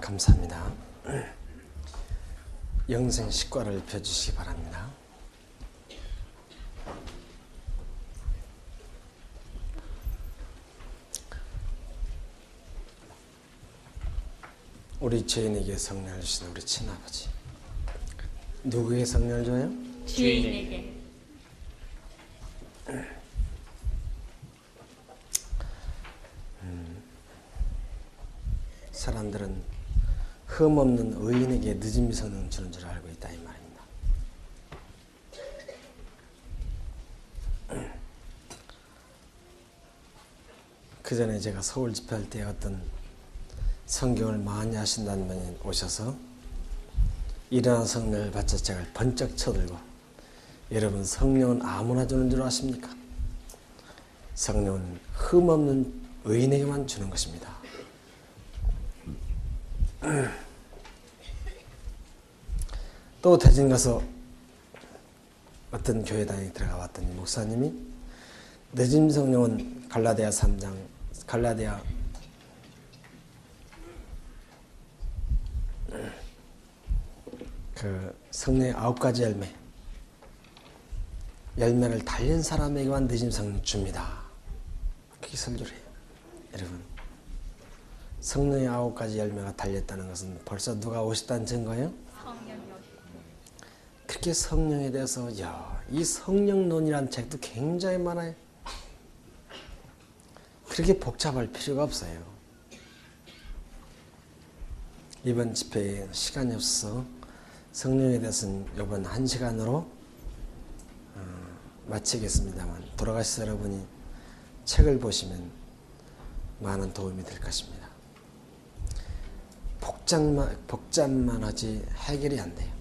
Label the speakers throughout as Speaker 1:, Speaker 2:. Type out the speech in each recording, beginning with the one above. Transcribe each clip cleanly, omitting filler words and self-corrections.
Speaker 1: 감사합니다. 영생 식과를 펴주시기 바랍니다. 우리 죄인에게 성령을 주시는 우리 친아버지, 누구에게 성령을 줘요?
Speaker 2: 죄인에게.
Speaker 1: 사람들은 흠없는 의인에게 늦은 성령 주는 줄 알고 있다 이 말입니다. 그 전에 제가 서울 집회할 때 어떤 성경을 많이 하신다는 분이 오셔서 일어나 성령을 받자 제가 번쩍 쳐들고, 여러분 성령은 아무나 주는 줄 아십니까? 성령은 흠없는 의인에게만 주는 것입니다. 또 대전 가서 어떤 교회당에 들어가 왔더니 목사님이 늦은 성령은 갈라디아 3장 갈라디아 그 성령의 9가지 열매를 달린 사람에게만 늦은 성령 줍니다. 그렇게 설교를 해요. 여러분, 성령의 9가지 열매가 달렸다는 것은 벌써 누가 오셨다는 증거예요?
Speaker 2: 성령이 오셨다.
Speaker 1: 그렇게 성령에 대해서 이 성령론이라는 책도 굉장히 많아요. 그렇게 복잡할 필요가 없어요. 이번 집회에 시간이 없어서 성령에 대해서는 이번 1시간으로 마치겠습니다만, 돌아가신 여러분이 책을 보시면 많은 도움이 될 것입니다. 복잡만 하지 해결이 안 돼요.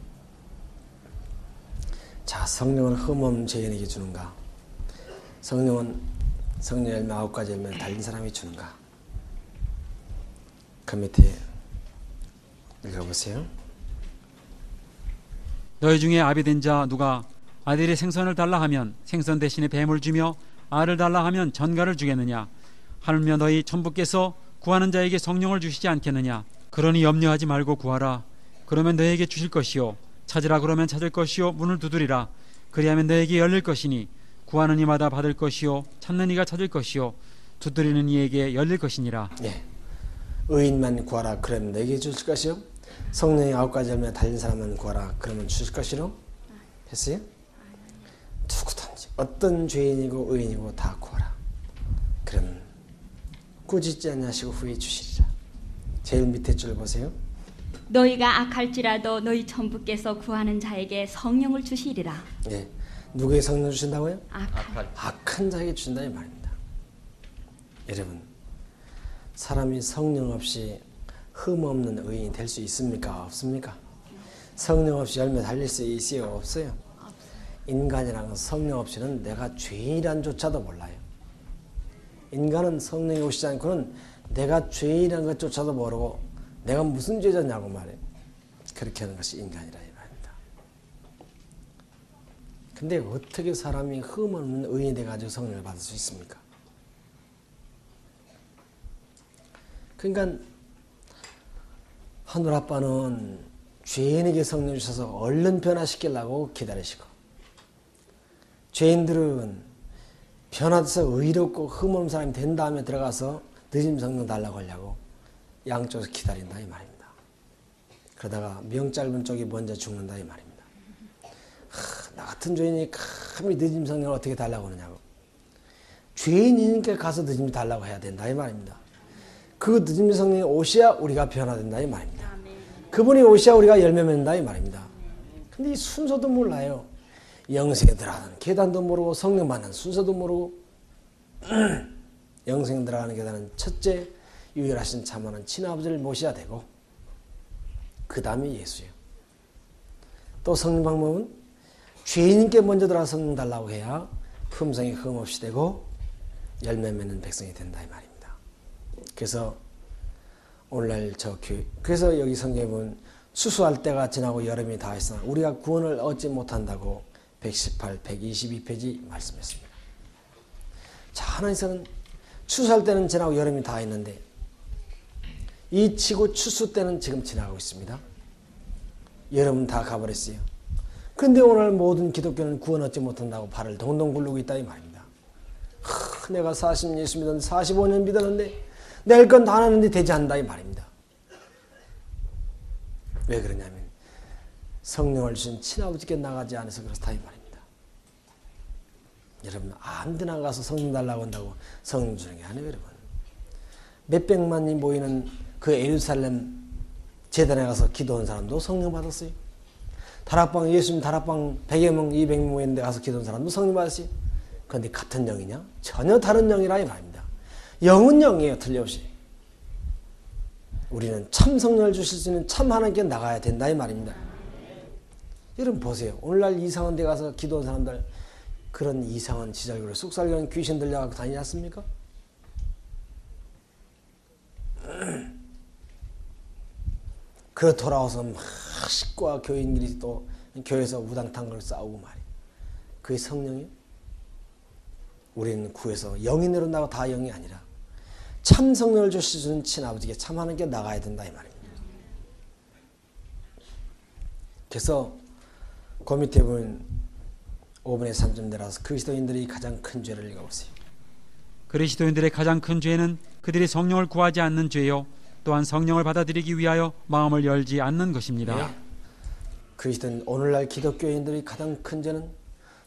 Speaker 1: 자, 성령은 흠없는 죄인에게 주는가? 성령은 성령 열매 9가지 열매를 달린 사람이 주는가? 그 밑에 읽어보세요.
Speaker 3: 너희 중에 아비 된 자 누가 아들이 생선을 달라 하면 생선 대신에 뱀을 주며 알을 달라 하면 전갈을 주겠느냐? 하물며 너희 천부께서 구하는 자에게 성령을 주시지 않겠느냐? 그러니 염려하지 말고 구하라. 그러면 너에게 주실 것이요, 찾으라 그러면 찾을 것이요, 문을 두드리라. 그리하면 너에게 열릴 것이니 구하는 이마다 받을 것이요, 찾는 이가 찾을 것이요, 두드리는 이에게 열릴 것이니라.
Speaker 1: 예, 의인만 구하라 그러면 너에게 주실 것이요, 성령의 9가지 열매 달린 사람만 구하라 그러면 주실 것이요. 했어요? 누구든지 어떤 죄인이고 의인이고 다 구하라. 그러면 꾸짖지 아니하시고 후에 주시리라. 제일 밑에 줄 보세요.
Speaker 2: 너희가 악할지라도 너희 천부께서 구하는 자에게 성령을 주시리라.
Speaker 1: 예, 누구의 성령 주신다고요?
Speaker 2: 악한
Speaker 1: 자에게 주신다 이 말입니다. 여러분, 사람이 성령 없이 흠없는 의인이 될 수 있습니까? 없습니까? 성령 없이 열매 달릴 수 있어요? 없어요? 인간이라는 건 성령 없이는 내가 죄인이란 조차도 몰라요. 인간은 성령이 오시지 않고는 내가 죄인이라는 것조차도 모르고 내가 무슨 죄졌냐고 말해요. 그렇게 하는 것이 인간이라 이 말입니다. 근데 어떻게 사람이 흠없는 의인이 돼가지고 성령을 받을 수 있습니까? 그러니까 하늘아빠는 죄인에게 성령 주셔서 얼른 변화시키려고 기다리시고, 죄인들은 변화돼서 의롭고 흠없는 사람이 된 다음에 들어가서 늦은 성령 달라고 하려고 양쪽에서 기다린다 이 말입니다. 그러다가 명 짧은 쪽이 먼저 죽는다 이 말입니다. 나 같은 죄인이 감히 늦은 성령을 어떻게 달라고 하느냐고. 죄인이니까 가서 늦은 달라고 해야 된다 이 말입니다. 그 늦은 성령이 오셔야 우리가 변화된다 이 말입니다. 그분이 오셔야 우리가 열매 맺는다 이 말입니다. 근데 이 순서도 몰라요. 영생에 들어가는 계단도 모르고 성령 받는 순서도 모르고 영생에 들어가는 계단은 첫째 유일하신 참하는 친아버지를 모셔야 되고 그 다음에 예수예요. 또 성령 방법은 죄인께 먼저 들어가서 성령 달라고 해야 흠성이 흠없이 되고 열매 맺는 백성이 된다 이 말입니다. 그래서 오늘날 그래서 여기 성경에 보면 추수할 때가 지나고 여름이 다 했으나 우리가 구원을 얻지 못한다고 118, 122페이지 말씀했습니다. 자, 하나님께서는 추수할 때는 지나고 여름이 다 했는데 이 지구 추수 때는 지금 지나가고 있습니다. 여러분 다 가버렸어요. 근데 오늘 모든 기독교는 구원 얻지 못한다고 발을 동동 굴르고 있다 이 말입니다. 내가 40년 예수 믿었는데 45년 믿었는데 낼 건 다 하는데 되지 않는다 이 말입니다. 왜 그러냐면 성령을 주신 친아버지께 나가지 않아서 그렇다 이 말입니다. 여러분 아무데나 가서 성령 달라고 한다고 성령 주는 게 아니에요. 여러분 몇백만이 모이는 그 예루살렘 제단에 가서 기도한 사람도 성령 받았어요. 다락방 예수님 다락방 100여 명 200명 모였는데 가서 기도한 사람도 성령 받았어요. 그런데 같은 영이냐? 전혀 다른 영이라 이 말입니다. 영은 영이에요. 틀림없이. 우리는 참 성령을 주실 수 있는 참 하나님께 나가야 된다 이 말입니다. 여러분 보세요. 오늘날 이상한 데 가서 기도한 사람들 그런 이상한 지잘그로 쑥살견 귀신 들려가고 다니지 않습니까? 그러 돌아와서 막 식구와 교인들이 또 교회에서 우당탕 걸 싸우고 말이에요. 그게 성령이에요? 우리는 구해서 영인으로 나고 다 영이 아니라 참 성령을 주실 수 있는 친아버지께 참 하나님께 나가야 된다 이 말입니다. 그래서 그 밑에 보면 5분의 3점 내려서 그리스도인들이 가장 큰 죄를 읽어보세요.
Speaker 3: 그리스도인들의 가장 큰 죄는 그들이 성령을 구하지 않는 죄요 또한 성령을 받아들이기 위하여 마음을 열지 않는 것입니다.
Speaker 1: 네. 그리스도인 오늘날 기독교인들이 가장 큰 죄는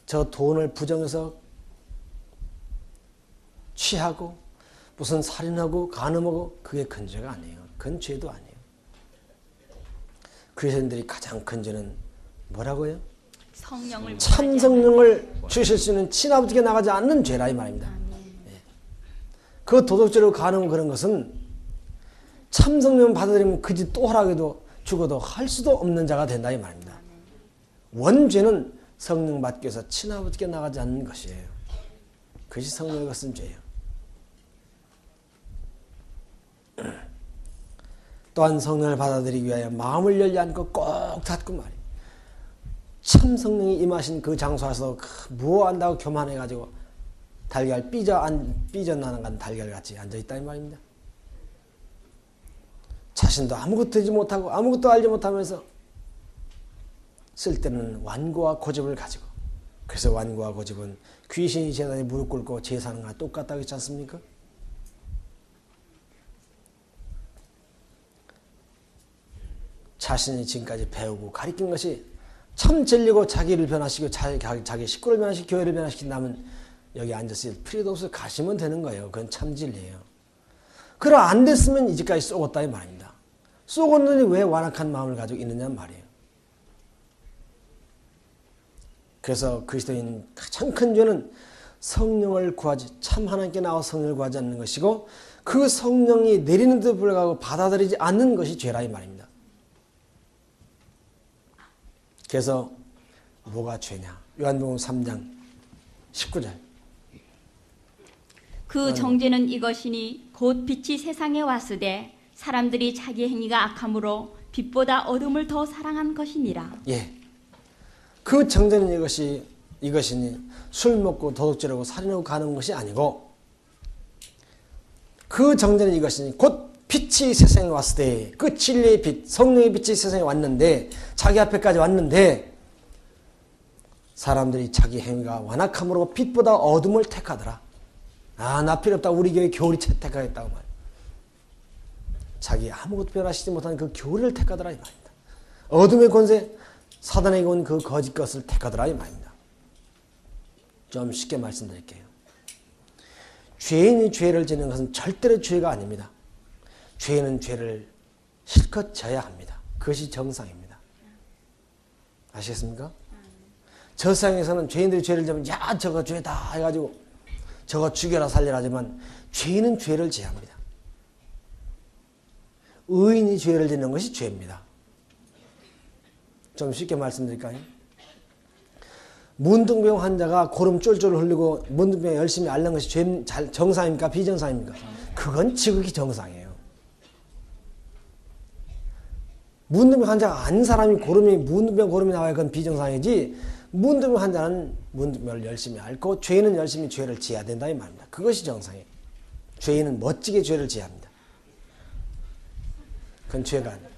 Speaker 1: 저 돈을 부정해서 취하고 무슨 살인하고 간음하고 그게 큰 죄가 아니에요. 그건 죄도 아니에요. 그리스도인들이 가장 큰 죄는 뭐라고요?
Speaker 2: 성령을
Speaker 1: 참 성령을 주실 수 있는 친아버지께 나가지 않는 죄라 이 말입니다. 네. 그 도덕죄로 간음 그런 것은 참 성령 받아들이면 그지 또 하라고 죽어도 할 수도 없는 자가 된다 이 말입니다. 원죄는 성령 받기 위해서 친아버지께 나가지 않는 것이에요. 그것이 성령의 것은 죄예요. 또한 성령을 받아들이기 위하여 마음을 열지 않고 꼭 닫고 말이에요. 참 성령이 임하신 그 장소에서 뭐 한다고 교만해가지고 달걀 삐져나간 달걀같이 앉아있다 이 말입니다. 자신도 아무것도 되지 못하고 아무것도 알지 못하면서 쓸데는 완고와 고집을 가지고 그래서 완고와 고집은 귀신이 제단에 무릎 꿇고 제사하는 거랑 똑같다고 했지 않습니까? 자신이 지금까지 배우고 가르친 것이 참 진리고 자기를 변화시키고 자기 식구를 변화시키고 교회를 변화시킨다면 여기 앉았을 필요도 없어 가시면 되는 거예요. 그건 참 진리예요. 그럼 안 됐으면 이제까지 쏘았다 이 말입니다. 쏘았느니 왜 완악한 마음을 가지고 있느냐 말이에요. 그래서 그리스도인 가장 큰 죄는 성령을 구하지 참 하나님께 나와 성령을 구하지 않는 것이고 그 성령이 내리는 듯 불구하고 받아들이지 않는 것이 죄라 이 말입니다. 그래서 뭐가 죄냐? 요한복음 3장 19절.
Speaker 2: 그 정죄는 이것이니 곧 빛이 세상에 왔으되 사람들이 자기 행위가 악함으로 빛보다 어둠을 더 사랑한 것이니라.
Speaker 1: 예. 그 정죄는 이것이니 술 먹고 도둑질하고 살인하고 가는 것이 아니고 그 정죄는 이것이니 곧 빛이 세상에 왔을 때 그 진리의 빛, 성령의 빛이 세상에 왔는데 자기 앞에까지 왔는데 사람들이 자기 행위가 완악함으로 빛보다 어둠을 택하더라. 아, 나 필요 없다. 우리 교회 교리 택하겠다고 말. 자기 아무것도 변화시키지 못하는 그 교리를 택하더라 이 말입니다. 어둠의 권세, 사단에게 온 그 거짓 것을 택하더라 이 말입니다. 좀 쉽게 말씀드릴게요. 죄인이 죄를 짓는 것은 절대로 죄가 아닙니다. 죄는 죄를 실컷 져야 합니다. 그것이 정상입니다. 아시겠습니까? 저 세상에서는 죄인들이 죄를 지면 야 저거 죄다 해가지고 저거 죽여라 살려라 하지만 죄인은 죄를 져야 합니다. 의인이 죄를 짓는 것이 죄입니다. 좀 쉽게 말씀드릴까요? 문둥병 환자가 고름 쫄쫄 흘리고 문둥병 열심히 앓는 것이 정상입니까? 비정상입니까? 그건 지극히 정상이에요. 문둥병 환자가 아닌 사람이 문둥병 고름이 나와야 그건 비정상이지 문둥병 환자는 문둥병을 열심히 앓고 죄인은 열심히 죄를 지어야 된다 이 말입니다. 그것이 정상이에요. 죄인은 멋지게 죄를 지어야 합니다. 그건 죄가 아니에요.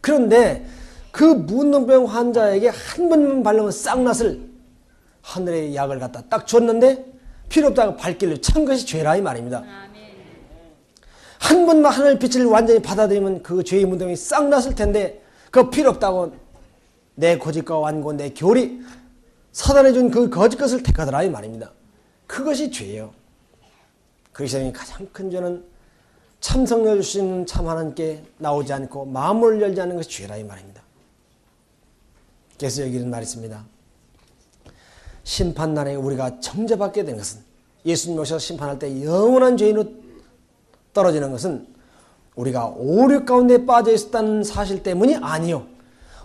Speaker 1: 그런데 그 문둥병 환자에게 한 번만 바르면 쌍낫을 하늘의 약을 갖다 딱 줬는데 필요 없다고 발길로 찬 것이 죄라 이 말입니다. 한 번만 하늘 빛을 완전히 받아들이면 그 죄의 문둥이 싹 났을 텐데 그거 필요 없다고 내 고집과 완고 내 교리 사단에 준 그 거짓 것을 택하더라 이 말입니다. 그것이 죄예요. 그리스도인의 가장 큰 죄는 참성을 주시는 참 하나님께 나오지 않고 마음을 열지 않는 것이 죄라 이 말입니다. 그래서 여기 이런 말이 있습니다. 심판날에 우리가 정죄받게 된 것은 예수님 오셔서 심판할 때 영원한 죄인으로 떨어지는 것은 우리가 오류 가운데 빠져 있었다는 사실 때문이 아니요.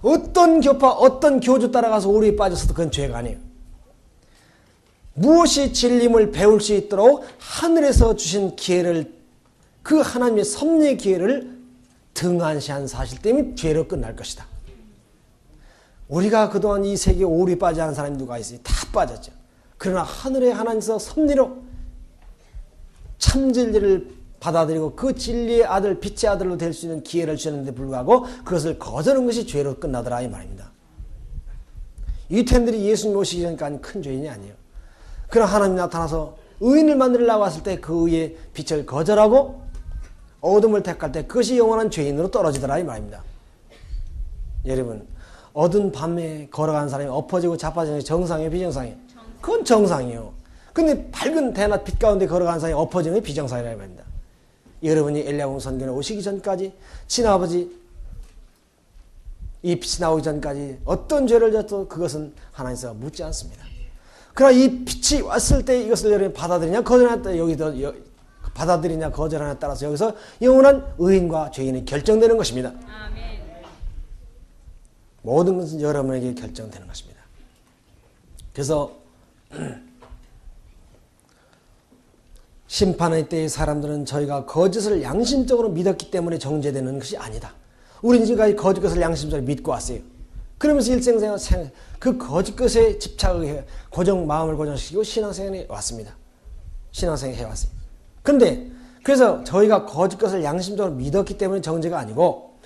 Speaker 1: 어떤 교파 어떤 교주 따라가서 오류에 빠졌어도 그건 죄가 아니에요. 무엇이 진림을 배울 수 있도록 하늘에서 주신 기회를 그 하나님의 섭리의 기회를 등한시한 사실 때문에 죄로 끝날 것이다. 우리가 그동안 이 세계에 오류에 빠져 한 사람이 누가 있어요? 다 빠졌죠. 그러나 하늘의 하나님께서 섭리로 참 진리를 받아들이고 그 진리의 아들, 빛의 아들로 될 수 있는 기회를 주셨는데 불구하고 그것을 거절한 것이 죄로 끝나더라 이 말입니다. 유태인들이 예수님 오시기 전까지는 큰 죄인이 아니에요. 그러나 하나님이 나타나서 의인을 만들려고 왔을 때 그 의의 빛을 거절하고 어둠을 택할 때 그것이 영원한 죄인으로 떨어지더라 이 말입니다. 여러분, 어두운 밤에 걸어가는 사람이 엎어지고 자빠지는 게 정상이에요, 비정상이에요? 그건 정상이에요. 근데 밝은 대낮 빛 가운데 걸어가는 사람이 엎어지는 게 비정상이라는 말입니다. 여러분이 엘리야공 선교에 오시기 전까지 친아버지 이 빛이 나오기 전까지 어떤 죄를 졌도 그것은 하나님께서 묻지 않습니다. 그러나 이 빛이 왔을 때 이것을 여러분이 받아들이냐 거절하냐 여기도 받아들이냐 거절하냐에 따라서 여기서 영원한 의인과 죄인이 결정되는 것입니다.
Speaker 2: 아멘.
Speaker 1: 모든 것은 여러분에게 결정되는 것입니다. 그래서 심판의 때의 사람들은 저희가 거짓을 양심적으로 믿었기 때문에 정죄되는 것이 아니다. 우리는 지금까지 거짓 것을 양심적으로 믿고 왔어요. 그러면서 일생생활 그 거짓 것에 집착을 마음을 고정시키고 신앙생활에 왔습니다. 신앙생활 해왔어요. 그런데 그래서 저희가 거짓 것을 양심적으로 믿었기 때문에 정죄가 아니고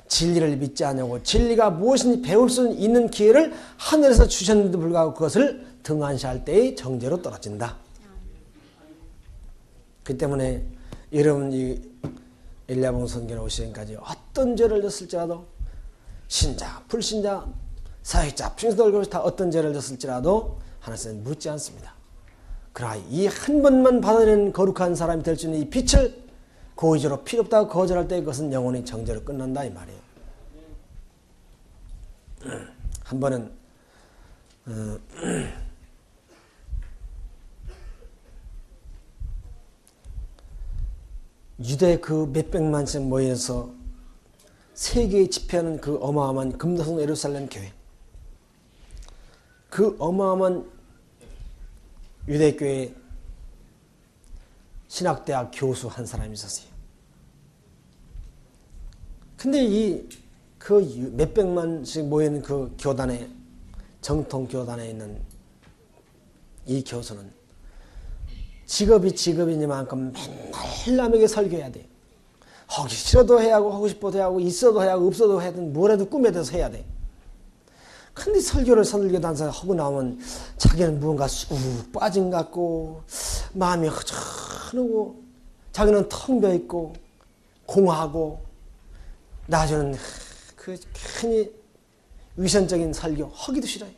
Speaker 1: 진리를 믿지 않냐고 진리가 무엇인지 배울 수 있는 기회를 하늘에서 주셨는데도 불구하고 그것을 등한시할 때의 정죄로 떨어진다. 그 때문에 여러분 이 엘리야봉 선교에 오시기까지 어떤 죄를 졌을지라도 신자, 불신자, 사회자, 평신도들 다 어떤 죄를 졌을지라도 하나님은 묻지 않습니다. 그러나 이 한 번만 받아들이는 거룩한 사람이 될 수 있는 이 빛을 고의적으로 필요 없다고 거절할 때 그것은 영원히 정죄로 끝난다 이 말이에요. 한 번은 유대 그 몇백만씩 모여서 세계에 집회하는 그 어마어마한 금도성 예루살렘 교회, 그 어마어마한 유대교회 신학대학 교수 한 사람이 있었어요. 근데 그 몇백만씩 모이는 그 교단에, 정통 교단에 있는 이 교수는 직업이니만큼 맨날 남에게 설교해야 돼. 하기 싫어도 해야 하고, 하고 싶어도 해야 하고, 있어도 해야 하고, 없어도 해야 되는 뭐라도 꿈에 대해서 해야 돼. 근데 설교를 선교 단사 하고 나오면 자기는 무언가 쑥 빠진 것 같고, 마음이 허전하고, 자기는 텅 비어있고, 공허하고, 나중에는 그 괜히 위선적인 설교 하기도 싫어요.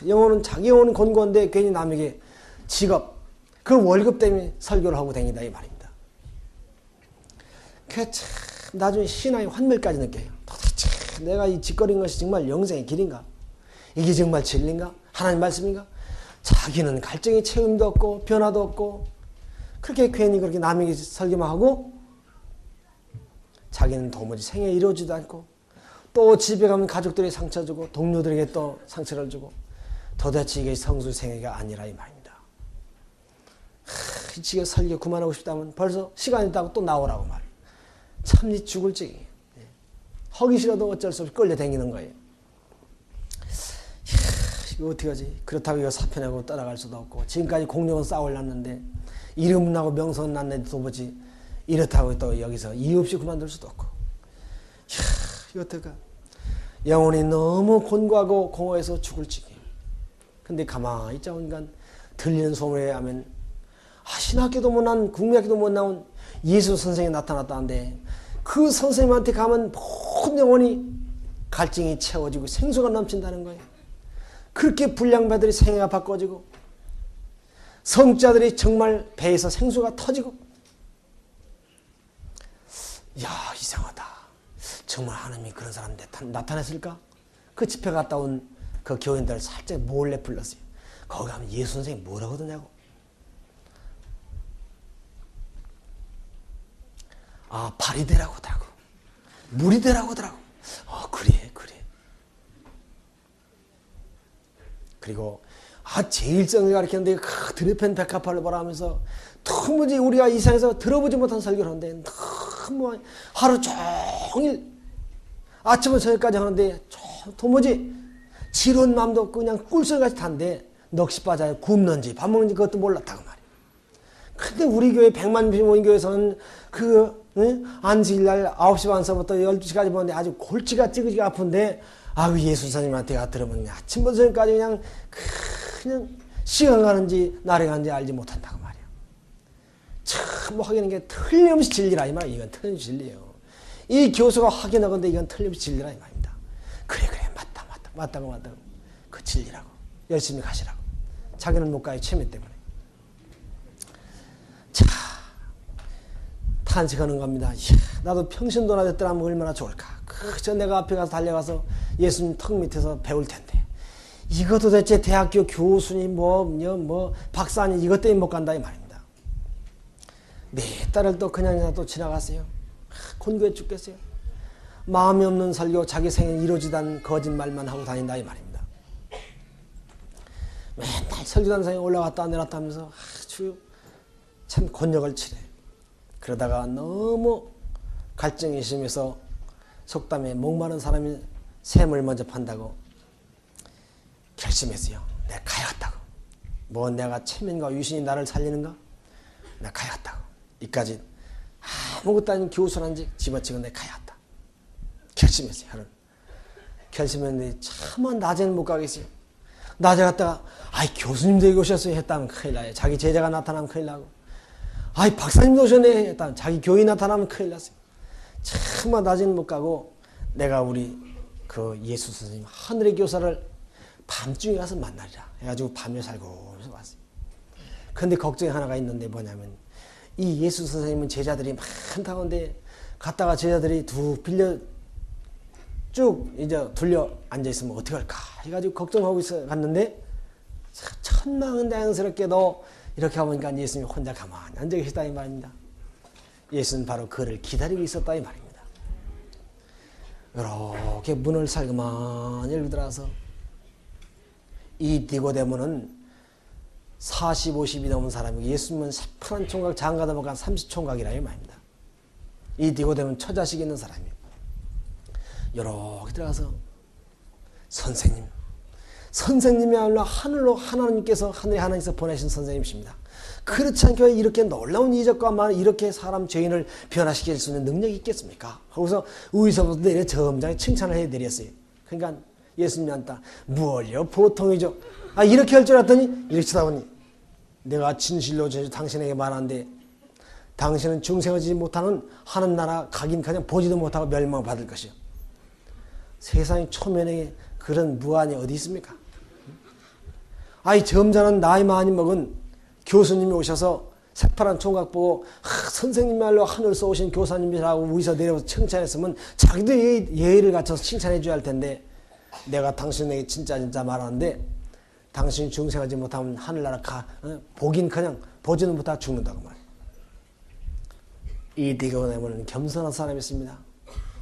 Speaker 1: 영혼은 자기 영혼은 곤고한데 괜히 남에게 직업, 그 월급 때문에 설교를 하고 다니다 이 말입니다. 그 참 나중에 신앙의 환멸까지 느껴요. 도대체 내가 이 짓거린 것이 정말 영생의 길인가? 이게 정말 진리인가? 하나님 말씀인가? 자기는 갈증의 체험도 없고 변화도 없고 그렇게 괜히 그렇게 남에게 설교만 하고 자기는 도무지 생애 이루어지도 않고 또 집에 가면 가족들이 상처 주고 동료들에게 또 상처를 주고 도대체 이게 성수 생애가 아니라 이 말입니다. 지금 설교 그만하고 싶다면 벌써 시간이 있다고 또 나오라고 말. 참니 죽을 적이에요. 하기 싫어도 어쩔 수 없이 끌려다니는 거예요. 이거 어떻게 하지? 그렇다고 이거 사표내고 따라갈 수도 없고 지금까지 공력은 쌓아올랐는데 이름은 나고 명성은 났는데 도무지 이렇다고 또 여기서 이유 없이 그만둘 수도 없고. 이거 어떡하? 영혼이 너무 곤고하고 공허해서 죽을 지경. 근데 가만히 있자 보니까 들리는 소문에 하면 신학교도 못 나온, 국민학교도 못 나온 예수 선생이 나타났다는데 그 선생님한테 가면 모든 영혼이 갈증이 채워지고 생수가 넘친다는 거예요. 그렇게 불량배들이 생애가 바꿔지고 성자들이 정말 배에서 생수가 터지고. 야, 이상하다. 정말 하나님이 그런 사람 나타냈을까? 그 집회 갔다 온 그 교인들 살짝 몰래 불렀어요. 거기 가면 예수 선생님이 뭐라고 하더냐고. 발이 되라고 하더라고. 물이 되라고 하더라고. 그래. 그리고 제일성을 가르쳤는데 그 드레펜 백합화를 보라 하면서 도무지 우리가 이 세상에서 들어보지 못한 설교를 하는데 너무 하루 종일 아침부터 저녁까지 하는데 도무지 지루한 마음도 없고 그냥 꿀설같이 탄데 넋이 빠져요. 굶는지 밥 먹는지 그것도 몰랐다고 말이에요. 근데 우리 교회 100만 명 모인 교회에서는 안식일날 9시 반서부터 12시까지 보는데 아주 골치가 찌그지가 아픈데 예수 선생님한테 들으면 아침부터 저녁까지 그냥 시간 가는지 날이 가는지 알지 못한다고 말이에요. 참 확인하는 게 틀림없이 진리라 이 말이에요. 이건 틀림없이 진리예요. 이 교수가 확인하건데 이건 틀림없이 진리라 이 말입니다. 그래 맞다고 그 진리라고 열심히 가시라고. 자기는 못 가요. 체면 때문에. 자, 탄식하는 겁니다. 나도 평신도나 됐더라면 얼마나 좋을까. 그저 내가 앞에 가서 달려가서 예수님 턱 밑에서 배울 텐데 이거 도대체 대학교 교수니 뭐 박사니 이것 때문에 못 간다 이 말입니다. 네 딸을 또 그냥 또 지나갔어요. 곤고해 죽겠어요. 마음이 없는 설교, 자기 생에 이루어지다는 거짓말만 하고 다닌다 이 말입니다. 맨날 설교단상에 올라갔다 내렸다 하면서 아주 참 곤욕을 치래. 그러다가 너무 갈증이 심해서 속담에 목마른 사람이 샘을 먼저 판다고 결심했어요. 내가 가야겠다고. 내가 체면과 유신이 나를 살리는가? 내가 가야겠다고. 이까지 아무것도 아닌 교수란지 집어치고 내가 가야겠다. 결심했어요. 하는. 결심했는데 차마 낮에는 못 가겠어요. 낮에 갔다가 교수님도 여기 오셨어요 했다면 큰일 나요. 자기 제자가 나타나면 큰일 나고 박사님도 오셨네 했다면 자기 교인이 나타나면 큰일 났어요. 차마 낮에는 못 가고 내가 우리 그 예수 선생님 하늘의 교사를 밤중에 가서 만나리라 해가지고 밤에 살고 왔어요. 그런데 걱정이 하나가 있는데 뭐냐면 이 예수 선생님은 제자들이 많다는데 갔다가 제자들이 빌려 쭉 이제 둘려 앉아있으면 어떡할까 해가지고 걱정하고 갔는데 천만다행스럽게도 이렇게 하니까 예수님이 혼자 가만히 앉아 계시다 이 말입니다. 예수는 바로 그를 기다리고 있었다 이 말입니다. 이렇게 문을 살그만 열고 들어가서 이 니고데모는 40, 50이 넘은 사람이고 예수님은 새파란 총각 장가다 보니까 30총각이라 이 말입니다. 이 니고데모는 처자식 있는 사람이에요. 이렇게 들어가서 선생님이야말로 하나님께서 하늘에 하나님께서 보내신 선생님이십니다. 그렇지 않게 이렇게 놀라운 이적과 말 이렇게 사람 죄인을 변화시킬 수 있는 능력이 있겠습니까? 거기서 위에서부터 내려 점잖게 칭찬을 해드렸어요. 그러니까 예수님한테 뭘요 보통이죠. 이렇게 할 줄 알았더니 이렇게 쳐다보니 내가 진실로 당신에게 말하는데 당신은 중생하지 못하는 하늘나라 가긴 그냥 보지도 못하고 멸망받을 것이요. 세상의 초면에 그런 무한이 어디 있습니까? 점잖은 나이 많이 먹은 교수님이 오셔서 새파란 총각 보고 선생님말로 하늘 쏘신 교사님이라고 위에서 내려서 칭찬했으면 자기도 예의를 갖춰서 칭찬해 줘야 할 텐데 내가 당신에게 진짜 말하는데 당신이 중생하지 못하면 하늘나라 보긴 그냥 보지는 못하고 죽는다고 말이에요. 이 니고데모는 겸손한 사람이었습니다.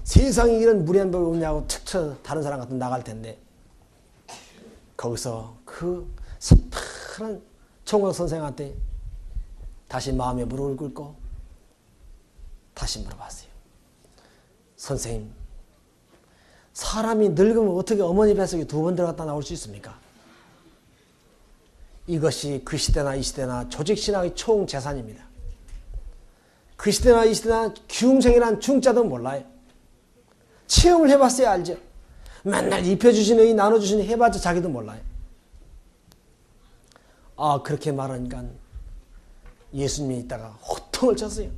Speaker 1: 세상에 이런 무리한 법이 없냐고 툭 쳐 다른 사람 같은 나갈 텐데 거기서 그 새파란 총각 선생한테 다시 마음에 무릎을 꿇고 다시 물어봤어요. 선생님, 사람이 늙으면 어떻게 어머니 뱃속에 2번 들어갔다 나올 수 있습니까? 이것이 그 시대나 이 시대나 조직신학의 총재산입니다. 그 시대나 이 시대나 중생이란 중자도 몰라요. 체험을 해봤어야 알죠. 맨날 입혀주시는 이 나눠주시는 해봤자 자기도 몰라요. 그렇게 말하니까 예수님이 있다가 호통을 쳤어요.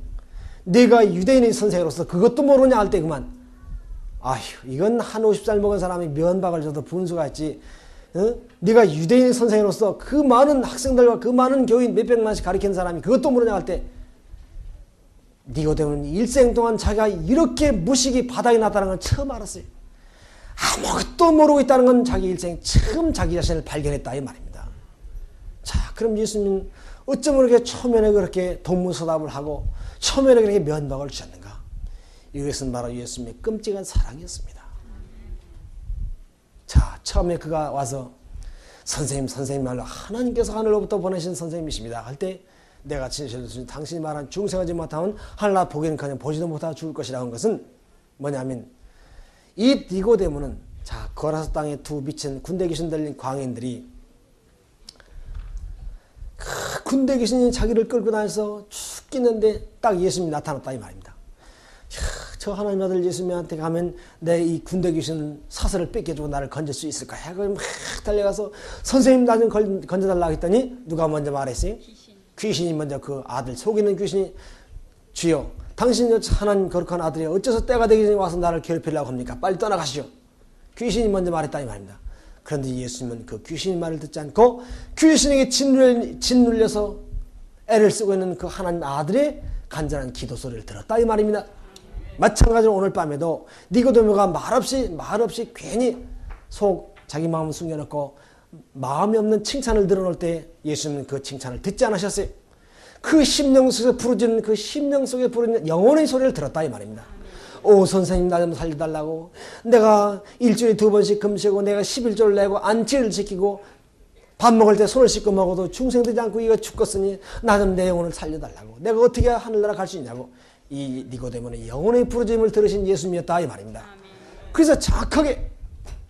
Speaker 1: 내가 유대인의 선생으로서 그것도 모르냐 할 때 그만, 이건 한 50살 먹은 사람이 면박을 줘도 분수가 있지. 네가 유대인 선생으로서 그 많은 학생들과 그 많은 교인 몇백만씩 가르치는 사람이 그것도 모르냐 할 때, 니고데모는 일생 동안 자기가 이렇게 무식이 바닥에 났다는 걸 처음 알았어요. 아무것도 모르고 있다는 건 자기 일생 처음 자기 자신을 발견했다 이 말입니다. 자, 그럼 예수님은 어쩌면 그렇게 초면에 그렇게 동문서답을 하고 초면에 그렇게 면박을 주셨는가? 이것은 바로 예수님의 끔찍한 사랑이었습니다. 자, 처음에 그가 와서 선생님 말로 하나님께서 하늘로부터 보내신 선생님이십니다 할 때, 내가 진실로 당신이 말한 중생하지 못하면 하늘나 보기는커녕 보지도 못하고 죽을 것이라고 한 것은 뭐냐면, 이 니고데모는, 자, 거라서 땅에 두 미친 군대 귀신 들린 광인들이 그 군대 귀신이 자기를 끌고 다녀서 죽겠는데 딱 예수님이 나타났다 이 말입니다. 저 하나님 아들 예수님한테 가면 내 이 군대 귀신 사슬을 뺏겨주고 나를 건질 수 있을까? 그걸 막 달려가서 선생님 나 좀 건져달라고 했더니 누가 먼저 말했어요? 귀신이 먼저, 그 아들 속이는 귀신이, 주여 당신이 하나님 거룩한 아들이 어째서 때가 되기 전에 와서 나를 괴롭히려고 합니까? 빨리 떠나가시오. 귀신이 먼저 말했다 이 말입니다. 그런데 예수님은 그 귀신의 말을 듣지 않고 귀신에게 짓눌려서 애를 쓰고 있는 그 하나님 아들의 간절한 기도 소리를 들었다 이 말입니다. 마찬가지로 오늘 밤에도 니고데모가 말없이 괜히 자기 마음을 숨겨놓고 마음이 없는 칭찬을 드러놓을 때 예수님은 그 칭찬을 듣지 않으셨어요. 그 심령 속에 부르짖는 영혼의 소리를 들었다 이 말입니다. 오 선생님 나 좀 살려달라고, 내가 일주일에 2번씩 금식하고 내가 11조를 내고 안치를 지키고 밥 먹을 때 손을 씻고 먹어도 중생되지 않고 이거 죽겠으니 나 좀 내 영혼을 살려달라고, 내가 어떻게 하늘나라 갈 수 있냐고, 이 니고데모는 영혼의 부르짖음을 들으신 예수님이었다 이 말입니다. 그래서 정확하게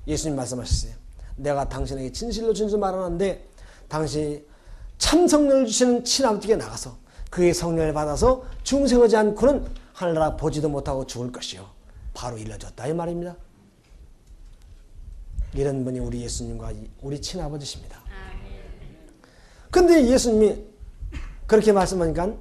Speaker 1: 예수님 말씀하셨어요. 내가 당신에게 진실로 말하는데 당신이 참 성령을 주시는 친아버지께 나가서 그의 성령을 받아서 중생하지 않고는 하늘나라 보지도 못하고 죽을 것이요, 바로 일러줬다 이 말입니다. 이런 분이 우리 예수님과 우리 친아버지십니다. 근데 예수님이 그렇게 말씀하니까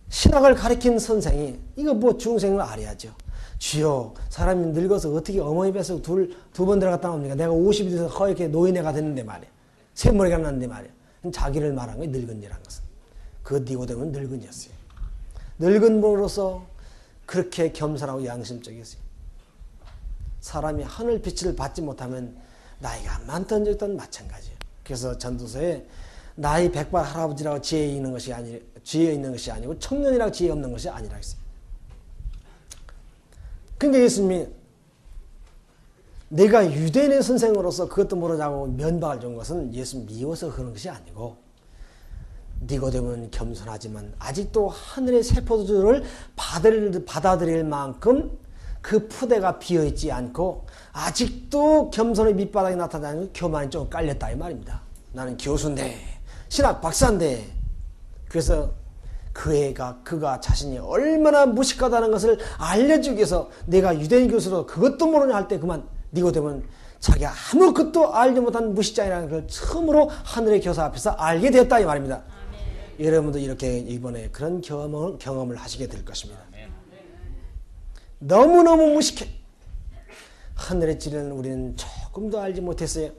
Speaker 1: 신학을 가르친 선생이 이거 뭐 중생을 알아야죠. 주여 사람이 늙어서 어떻게 어머니 뱃속 두 번 들어갔다 나옵니까? 내가 50이 돼서 허옇게 노인네가 됐는데 말이야. 새머리가 났는데 말이야. 자기를 말한 거예요. 늙은이라는 것은. 그 니고데모는 늙은이였어요. 늙은 분으로서 그렇게 겸손하고 양심적이었어요. 사람이 하늘 빛을 받지 못하면 나이가 많든 적든 마찬가지예요. 그래서 전도서에 나이 백발 할아버지라고 지혜 있는 것이 아니고 청년이라고 지혜 없는 것이 아니라 했어요. 그러니까 예수님이 내가 유대인의 선생으로서 그것도 모르자고 면박을 준 것은 예수님 미워서 그런 것이 아니고, 니고데모는 겸손하지만 아직도 하늘의 새 포도주를 받아들일 만큼 그 푸대가 비어있지 않고 아직도 겸손의 밑바닥에 나타나는 교만이 좀 깔렸다 이 말입니다. 나는 교수인데 신학 박사인데. 그래서 그가 자신이 얼마나 무식하다는 것을 알려주기 위해서 내가 유대인 교수로 그것도 모르냐 할 때 그만 니고데모는 자기가 아무것도 알지 못한 무식자이라는 걸 처음으로 하늘의 교사 앞에서 알게 되었다 이 말입니다. 여러분도 이렇게 이번에 그런 경험을 하시게 될 것입니다. 너무너무 무식해. 하늘의 진리는 우리는 조금도 알지 못했어요.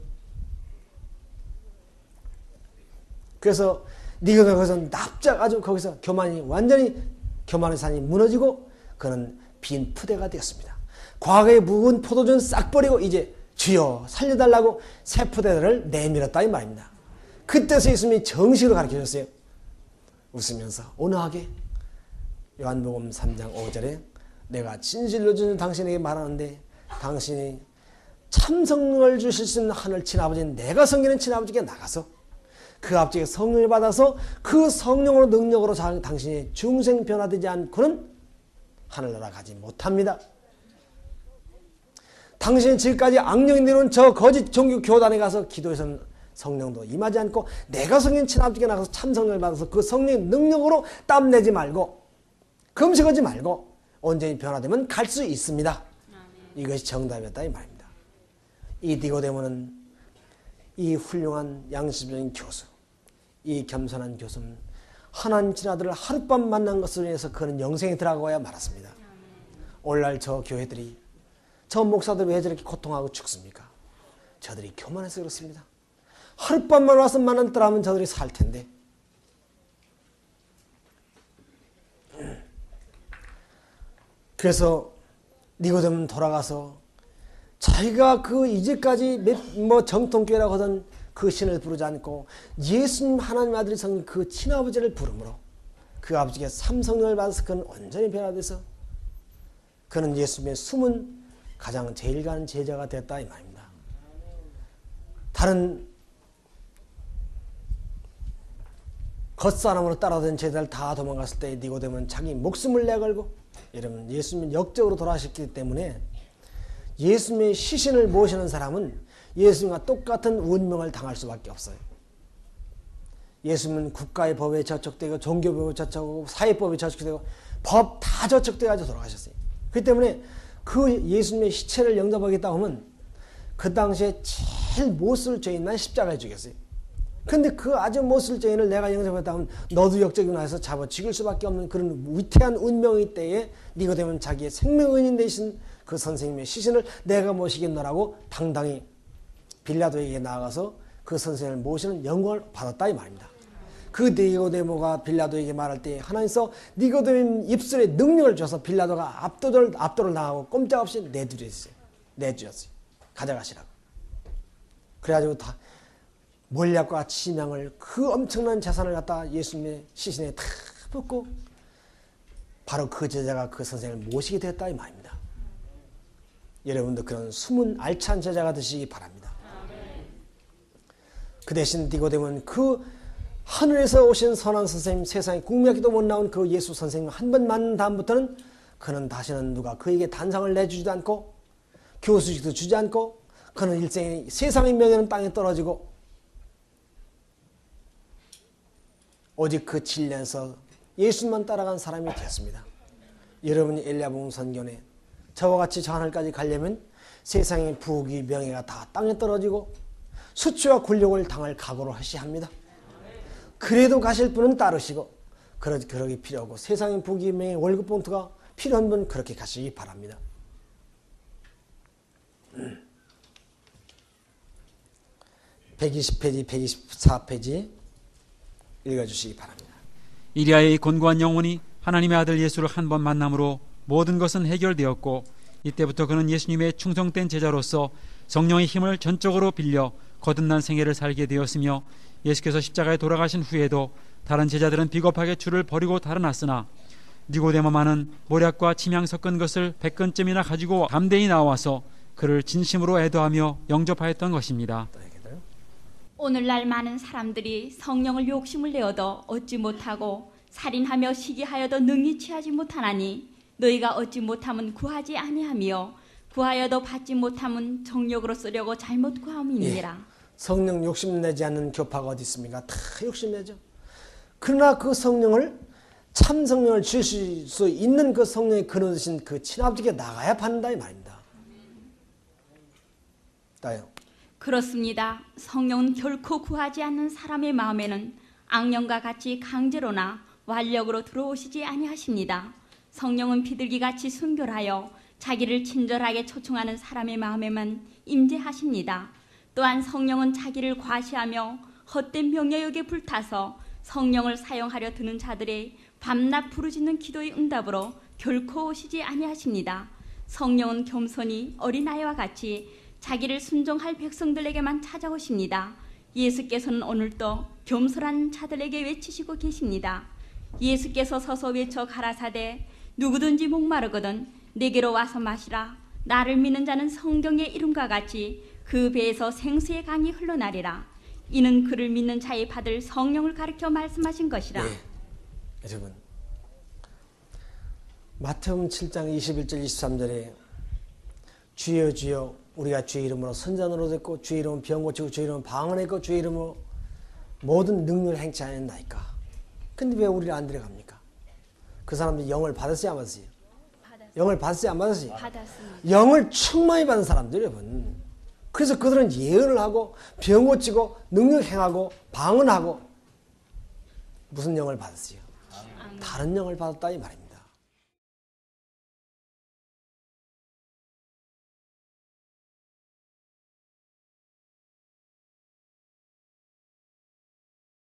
Speaker 1: 그래서 니가 거기서 납작 거기서 완전히 교만의 산이 무너지고 그는 빈 푸대가 되었습니다. 과거에 묵은 포도주는 싹 버리고 이제 주여 살려달라고 새 푸대들을 내밀었다 이 말입니다. 그때서 예수님이 정식으로 가르쳐줬어요. 웃으면서 온화하게 요한복음 3장 5절에 내가 진실로 주는 당신에게 말하는데 당신이 참 성령을 주실 수 있는 하늘 친아버지인 내가 섬기는 친아버지께 나가서 그 아버지의 성령을 받아서 그 성령으로 능력으로 당신이 중생 변화되지 않고는 하늘나라 가지 못합니다. 당신이 지금까지 악령이 내놓은 저 거짓 종교 교단에 가서 기도해서는 성령도 임하지 않고 내가 성령 친아버지께 나가서 참 성령을 받아서 그 성령의 능력으로 땀내지 말고 금식하지 말고 온전히 변화되면 갈 수 있습니다. 이것이 정답이었다 이 말입니다. 이 니고데모는 이 훌륭한 양심적인 교수, 이 겸손한 교수는 하나님 친아들을 하룻밤 만난 것으로 인해서 그는 영생에 들어가야 말았습니다. 오늘날 저 교회들이, 저 목사들 왜 저렇게 고통하고 죽습니까? 저들이 교만해서 그렇습니다. 하룻밤만 와서 만났더라면 저들이 살 텐데. 그래서 니고데모는 돌아가서 자기가 그 이제까지 정통교회라고 하던 그 신을 부르지 않고 예수님 하나님 아들이 성령 그 친아버지를 부름으로 그 아버지께 삼성령을 받아서 그는 온전히 변화돼서 그는 예수님의 숨은 가장 제일 가는 제자가 됐다 이 말입니다. 다른 겉사람으로 따라다니는 제자들 다 도망갔을 때 니고데모는 자기 목숨을 내걸고, 여러분 예수님은 역적으로 돌아가셨기 때문에 예수님의 시신을 모시는 사람은 예수님과 똑같은 운명을 당할 수밖에 없어요. 예수님은 국가의 법에 저촉되고 종교법에 저촉되고 사회법에 저촉되고 법 다 저촉돼가지고 돌아가셨어요. 그렇기 때문에 그 예수님의 시체를 영접하겠다고 하면 그 당시에 제일 못쓸 죄인만 십자가에 죽였어요. 근데 그 아주 못쓸 죄인을 내가 영접했다고 하면 너도 역적이구나 해서 잡아 죽일 수밖에 없는 그런 위태한 운명의 때에 니고데모는 자기의 생명의인 되신 그 선생님의 시신을 내가 모시겠노라고 당당히 빌라도에게 나아가서 그 선생님을 모시는 영광을 받았다 이 말입니다. 그 니고데모가 빌라도에게 말할 때 하나님께서 니고데모 입술에 능력을 줘서 빌라도가 압도를 당하고 꼼짝없이 내주었어요. 가져가시라고. 그래가지고 다 몰약과 치명을 그 엄청난 재산을 갖다 예수님의 시신에 다 붓고 바로 그 제자가 그 선생을 모시게 됐다 이 말입니다. 여러분도 그런 숨은 알찬 제자가 되시기 바랍니다. 그 대신 니고데모는 그 하늘에서 오신 선한 선생님, 세상에 궁명하기도 못 나온 그 예수 선생님 한 번 만난 다음부터는 그는 다시는 누가 그에게 단상을 내주지도 않고 교수직도 주지 않고 그는 일생에 세상의 명예는 땅에 떨어지고 오직 그 진리에서 예수님만 따라간 사람이 되었습니다. 여러분이 엘리야복음 선견에 저와 같이 저 하늘까지 가려면 세상의 부귀 명예가 다 땅에 떨어지고 수치와 굴욕을 당할 각오를 하셔야 합니다. 그래도 가실 분은 따르시고 그러기 필요 없고 세상의 부귀 명예 월급 봉투가 필요한 분은 그렇게 가시기 바랍니다. 120페이지, 124페이지 읽어주시기 바랍니다.
Speaker 3: 이리하의 곤고한 영혼이 하나님의 아들 예수를 한 번 만남으로 모든 것은 해결되었고 이때부터 그는 예수님의 충성된 제자로서 성령의 힘을 전적으로 빌려 거듭난 생애를 살게 되었으며 예수께서 십자가에 돌아가신 후에도 다른 제자들은 비겁하게 주를 버리고 달아났으나 니고데모만은 모략과 침향 섞은 것을 100건쯤이나 가지고 담대히 나와서 그를 진심으로 애도하며 영접하였던 것입니다.
Speaker 2: 오늘날 많은 사람들이 성령을 욕심을 내어도 얻지 못하고 살인하며 시기하여도 능히 취하지 못하나니 너희가 얻지 못하면 구하지 아니하며 구하여도 받지 못하면 정욕으로 쓰려고 잘못 구함이니라.
Speaker 1: 예. 성령 욕심내지 않는 교파가 어디 있습니까? 다 욕심내죠. 그러나 그 성령을 참 성령을 주실 수 있는 그 성령의 그릇이신 그 친아버지께 나가야 받는다 이 말입니다. 따요.
Speaker 2: 그렇습니다. 성령은 결코 구하지 않는 사람의 마음에는 악령과 같이 강제로나 완력으로 들어오시지 아니하십니다. 성령은 비둘기같이 순결하여 자기를 친절하게 초청하는 사람의 마음에만 임재하십니다. 또한 성령은 자기를 과시하며 헛된 명예욕에 불타서 성령을 사용하려 드는 자들의 밤낮 부르짖는 기도의 응답으로 결코 오시지 아니하십니다. 성령은 겸손히 어린아이와 같이 자기를 순종할 백성들에게만 찾아오십니다. 예수께서는 오늘도 겸손한 자들에게 외치시고 계십니다. 예수께서 서서 외쳐 가라사대 누구든지 목마르거든 내게로 와서 마시라. 나를 믿는 자는 성경의 이름과 같이 그 배에서 생수의 강이 흘러나리라. 이는 그를 믿는 자의 받을 성령을 가르쳐 말씀하신 것이라.
Speaker 1: 네. 여러분 마태복음 7장 21절 23절에 주여 주여 우리가 주의 이름으로 선전으로 됐고 주의 이름으로 병 고치고 주의 이름으로 방언했고 주의 이름으로 모든 능력을 행치 않았나이까. 근데 왜 우리를 안 데려갑니까? 그 사람들이 영을 받았어요, 안 받았어요? 영을 받았어요, 안 받았어요?
Speaker 2: 받았습니다.
Speaker 1: 영을 충만히 받은 사람들 여러분. 그래서 그들은 예언을 하고 병 고치고 능력 행하고 방언하고 무슨 영을 받았어요? 다른 영을 받았다 이 말입니다.